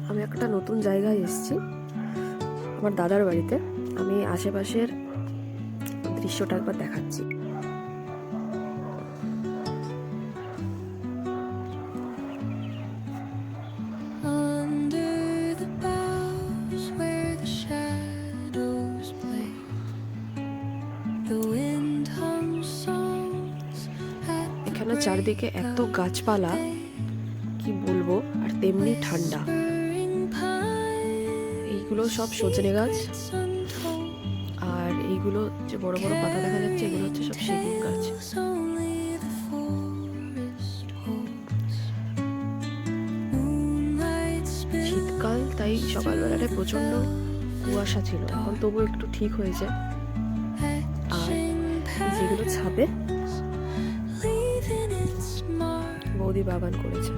আমি একটা নতুন জায়গায় এসেছি, আমার দাদার বাড়িতে। আমি আশেপাশের দৃশ্যটা একবার দেখাচ্ছি। এখানে চারদিকে এত গাছপালা, কি বলবো, আর তেমনি ঠান্ডা। এইগুলো সব সজনে গাছ, আর এইগুলো যে বড় বড় পাতা দেখা যাচ্ছে, এগুলো হচ্ছে সব সেগুন গাছ। শীতকাল, তাই সকালবেলাটায় প্রচন্ড কুয়াশা ছিল, এখন তবু একটু ঠিক হয়েছে। আর যেগুলো ছাদে বৌদি বাগান করেছে।